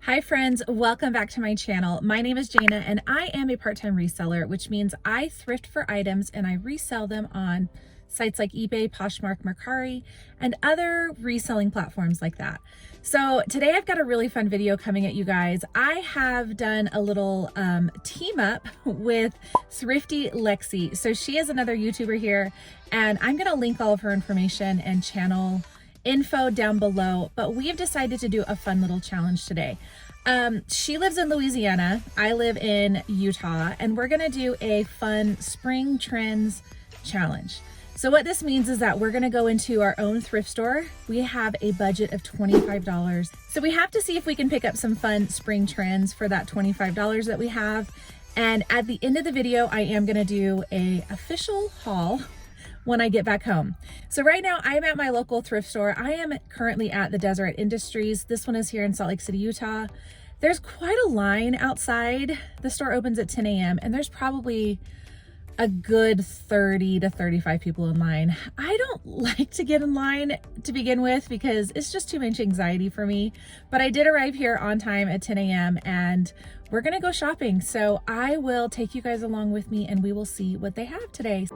Hi friends, welcome back to my channel. My name is Jana and I am a part-time reseller, which means I thrift for items and I resell them on sites like eBay, Poshmark, Mercari, and other reselling platforms like that. So today I've got a really fun video coming at you guys. I have done a little team up with Thrifty Lexi. So she is another YouTuber here and I'm gonna link all of her information and channel info down below, but we have decided to do a fun little challenge today. She lives in Louisiana, I live in Utah, and we're gonna do a fun spring trends challenge. So what this means is that we're gonna go into our own thrift store. We have a budget of $25. So we have to see if we can pick up some fun spring trends for that $25 that we have. And at the end of the video, I am gonna do a official haul when I get back home. So right now I'm at my local thrift store. I am currently at the Deseret Industries. This one is here in Salt Lake City, Utah. There's quite a line outside. The store opens at 10 a.m. and there's probably a good 30 to 35 people in line. I don't like to get in line to begin with because it's just too much anxiety for me. But I did arrive here on time at 10 a.m. and we're gonna go shopping. So I will take you guys along with me and we will see what they have today.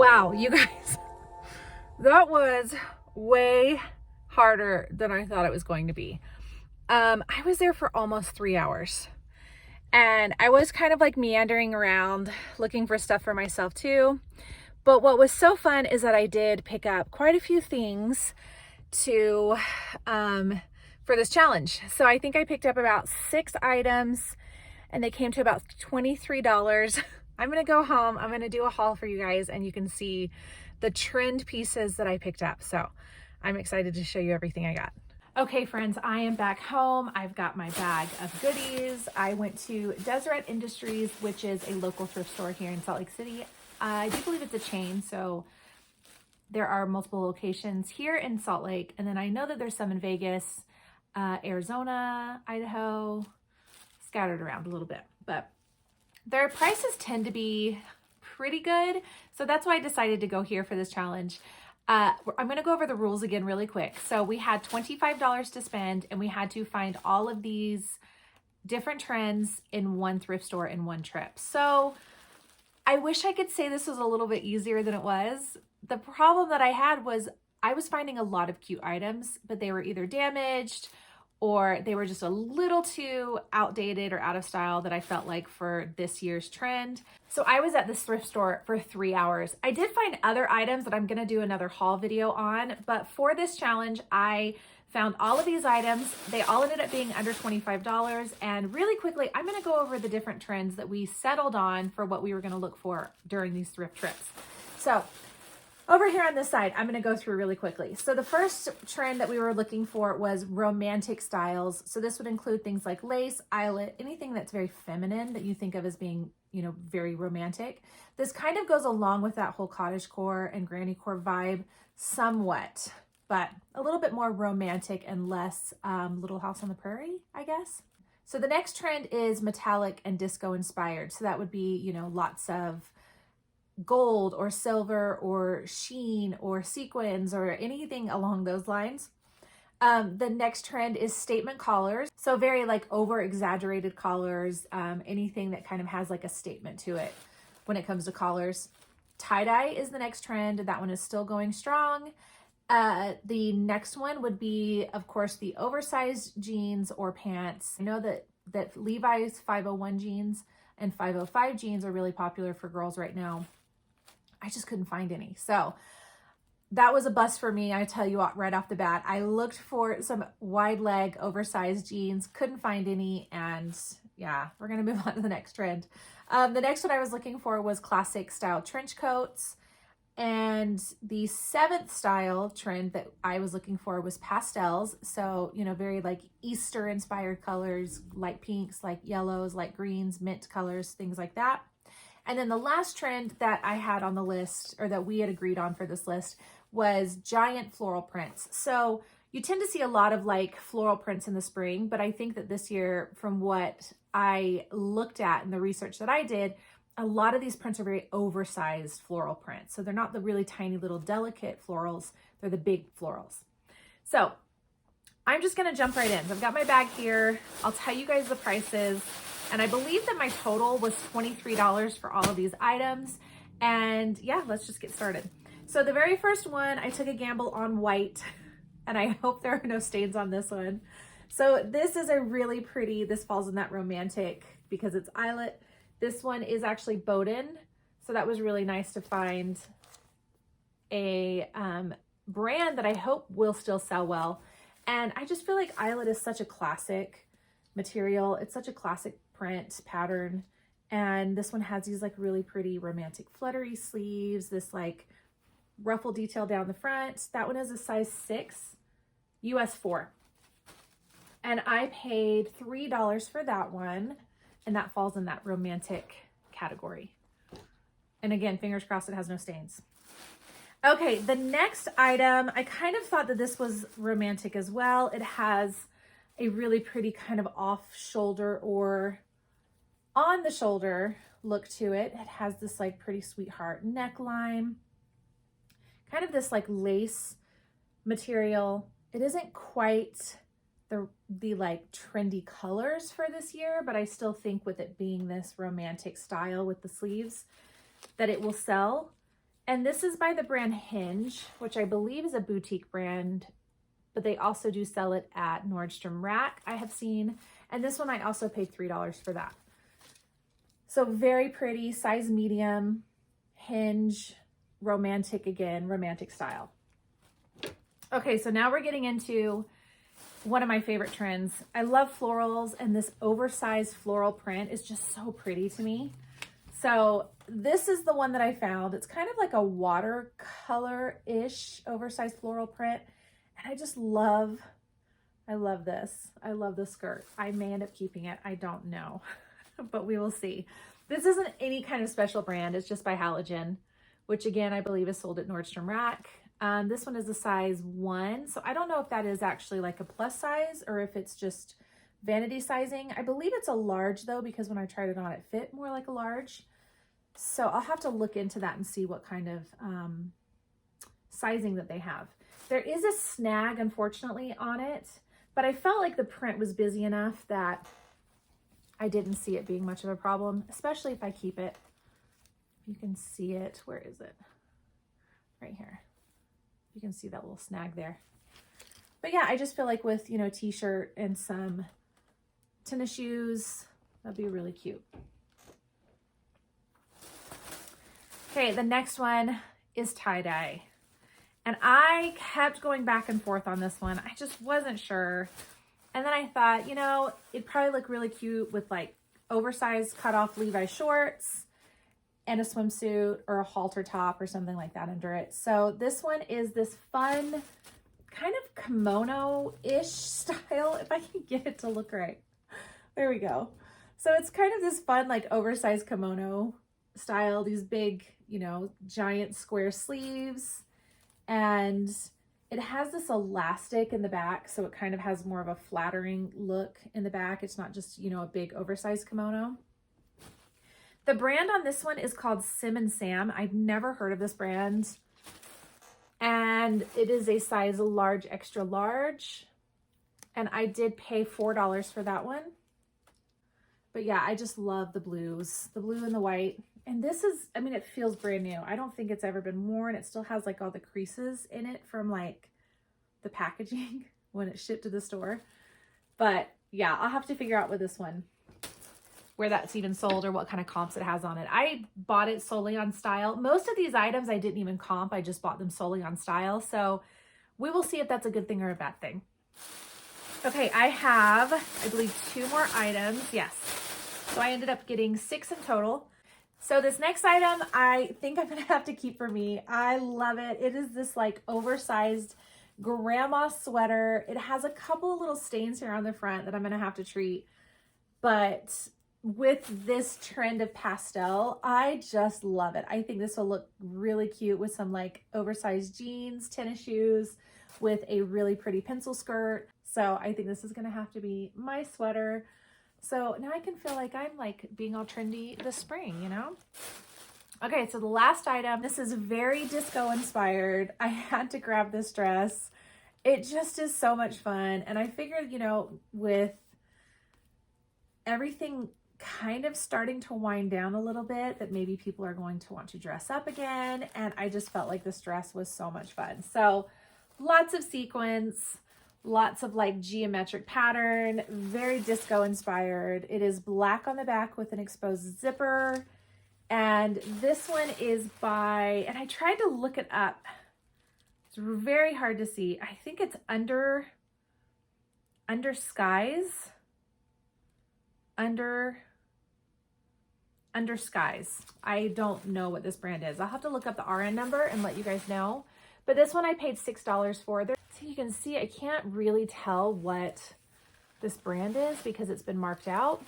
Wow, you guys, that was way harder than I thought it was going to be. I was there for almost 3 hours, and I was kind of like meandering around looking for stuff for myself too. But what was so fun is that I did pick up quite a few things to for this challenge. So I think I picked up about 6 items, and they came to about $23. I'm gonna go home, I'm gonna do a haul for you guys, and you can see the trend pieces that I picked up. So I'm excited to show you everything I got. Okay friends, I am back home. I've got my bag of goodies. I went to Deseret Industries, which is a local thrift store here in Salt Lake City. I do believe it's a chain, so there are multiple locations here in Salt Lake, and then I know that there's some in Vegas, Arizona, Idaho, scattered around a little bit, but their prices tend to be pretty good. So that's why I decided to go here for this challenge. I'm going to go over the rules again really quick. So we had $25 to spend, and we had to find all of these different trends in one thrift store in one trip. So I wish I could say this was a little bit easier than it was. The problem that I had was I was finding a lot of cute items, but they were either damaged or they were just a little too outdated or out of style that I felt like for this year's trend. So I was at this thrift store for 3 hours. I did find other items that I'm gonna do another haul video on, but for this challenge, I found all of these items. They all ended up being under $25. And really quickly, I'm gonna go over the different trends that we settled on for what we were gonna look for during these thrift trips. So over here on this side, I'm gonna go through really quickly. So the first trend that we were looking for was romantic styles. So this would include things like lace, eyelet, anything that's very feminine that you think of as being, you know, very romantic. This kind of goes along with that whole cottagecore and grannycore vibe somewhat, but a little bit more romantic and less Little House on the Prairie, I guess. So the next trend is metallic and disco inspired. So that would be, you know, lots of gold or silver or sheen or sequins or anything along those lines. The next trend is statement collars. So very like over exaggerated collars, anything that kind of has like a statement to it when it comes to collars. Tie-dye is the next trend. That one is still going strong. The next one would be, of course, the oversized jeans or pants. I know that Levi's 501 jeans and 505 jeans are really popular for girls right now. I just couldn't find any. So that was a bust for me. I tell you what, right off the bat, I looked for some wide leg oversized jeans, couldn't find any. And yeah, we're going to move on to the next trend. The next one I was looking for was classic style trench coats. And the 7th style trend that I was looking for was pastels. So, you know, very like Easter inspired colors, light pinks, light yellows, light greens, mint colors, things like that. And then the last trend that I had on the list, or that we had agreed on for this list, was giant floral prints. So you tend to see a lot of like floral prints in the spring, but I think that this year, from what I looked at in the research that I did, a lot of these prints are very oversized floral prints. So they're not the really tiny little delicate florals, they're the big florals. So I'm just gonna jump right in. So I've got my bag here. I'll tell you guys the prices. And I believe that my total was $23 for all of these items. And yeah, let's just get started. So the very first one, I took a gamble on white, and I hope there are no stains on this one. So this is a really pretty, this falls in that romantic because it's eyelet. This one is actually Bowden. So that was really nice to find a brand that I hope will still sell well. And I just feel like eyelet is such a classic material. It's such a classic print pattern. And this one has these like really pretty romantic fluttery sleeves, this like ruffle detail down the front. That one is a size 6, US 4. And I paid $3 for that one. And that falls in that romantic category. And again, fingers crossed it has no stains. Okay, the next item, I kind of thought that this was romantic as well. It has a really pretty kind of off shoulder or on the shoulder look to it. It has this like pretty sweetheart neckline, kind of this like lace material. It isn't quite the like trendy colors for this year, but I still think with it being this romantic style with the sleeves that it will sell. And this is by the brand Hinge, which I believe is a boutique brand, but they also do sell it at Nordstrom Rack, I have seen. And this one I also paid $3 for that. So very pretty, size medium, Hinge, romantic again, romantic style. Okay, so now we're getting into one of my favorite trends. I love florals, and this oversized floral print is just so pretty to me. So this is the one that I found. It's kind of like a watercolor-ish oversized floral print. And I just love, I love this. I love the skirt. I may end up keeping it. I don't know, but we will see. This isn't any kind of special brand. It's just by Halogen, which again, I believe is sold at Nordstrom Rack. This one is a size 1. So I don't know if that is actually like a plus size or if it's just vanity sizing. I believe it's a large though, because when I tried it on, it fit more like a large. So I'll have to look into that and see what kind of sizing that they have. There is a snag, unfortunately, on it, but I felt like the print was busy enough that I didn't see it being much of a problem, especially if I keep it. You can see it. Where is it? Right here. You can see that little snag there. But yeah, I just feel like with, you know, t-shirt and some tennis shoes, that'd be really cute. Okay, the next one is tie-dye. And I kept going back and forth on this one. I just wasn't sure. And then I thought, you know, it'd probably look really cute with like oversized cut-off Levi shorts and a swimsuit or a halter top or something like that under it. So this one is this fun kind of kimono-ish style, if I can get it to look right. There we go. So it's kind of this fun, like oversized kimono style, these big, you know, giant square sleeves. And it has this elastic in the back, so it kind of has more of a flattering look in the back. It's not just, you know, a big oversized kimono. The brand on this one is called Sim & Sam. I've never heard of this brand. And it is a size large, extra large. And I did pay $4 for that one. But yeah, I just love the blues, the blue and the white. And this is, I mean, it feels brand new. I don't think it's ever been worn. It still has like all the creases in it from like the packaging when it shipped to the store. But yeah, I'll have to figure out with this one where that's even sold or what kind of comps it has on it. I bought it solely on style. Most of these items I didn't even comp. I just bought them solely on style. So we will see if that's a good thing or a bad thing. Okay, I have, I believe, 2 more items. Yes. So I ended up getting 6 in total. So this next item, I think I'm going to have to keep for me. I love it. It is this like oversized grandma sweater. It has a couple of little stains here on the front that I'm going to have to treat. But with this trend of pastel, I just love it. I think this will look really cute with some like oversized jeans, tennis shoes, with a really pretty pencil skirt. So I think this is going to have to be my sweater. So now I can feel like I'm like being all trendy this spring, you know? Okay, so the last item, this is very disco inspired. I had to grab this dress. It just is so much fun. And I figured, you know, with everything kind of starting to wind down a little bit, that maybe people are going to want to dress up again. And I just felt like this dress was so much fun. So lots of sequins, lots of like geometric pattern, very disco inspired. It is black on the back with an exposed zipper. And this one is by, and I tried to look it up. It's very hard to see. I think it's Under Skies. Under Skies. I don't know what this brand is. I'll have to look up the RN number and let you guys know. But this one I paid $6 for. So you can see I can't really tell what this brand is because it's been marked out.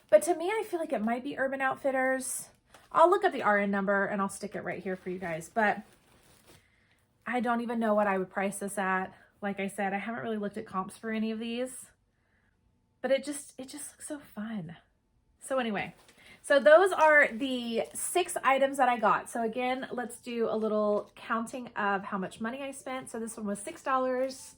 But to me, I feel like it might be Urban Outfitters. I'll look up the RN number and I'll stick it right here for you guys. But I don't even know what I would price this at. Like I said, I haven't really looked at comps for any of these. But it just looks so fun. So anyway, so those are the 6 items that I got. So again, let's do a little counting of how much money I spent. So this one was $6.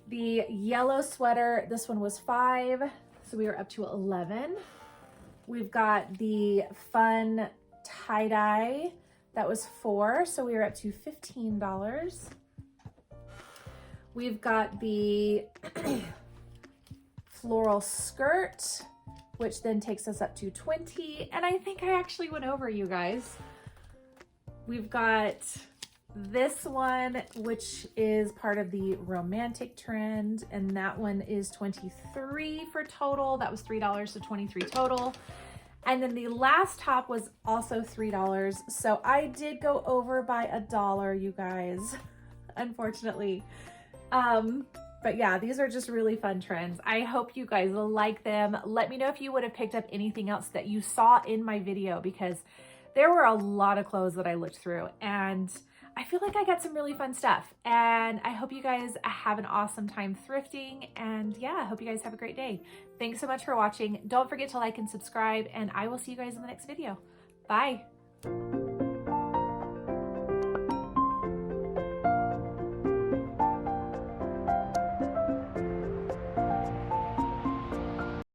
The yellow sweater, this one was $5. So we were up to $11. We've got the fun tie-dye. That was $4, so we were up to $15. We've got the floral skirt, which then takes us up to $20. And I think I actually went over, you guys. We've got this one, which is part of the romantic trend, and that one is $23 for total. That was $3, so $23 total. And then the last top was also $3. So I did go over by $1, you guys, unfortunately. But yeah, these are just really fun trends. I hope you guys like them. Let me know if you would have picked up anything else that you saw in my video, because there were a lot of clothes that I looked through, and I feel like I got some really fun stuff. And I hope you guys have an awesome time thrifting. And yeah, I hope you guys have a great day. Thanks so much for watching. Don't forget to like and subscribe, and I will see you guys in the next video. Bye.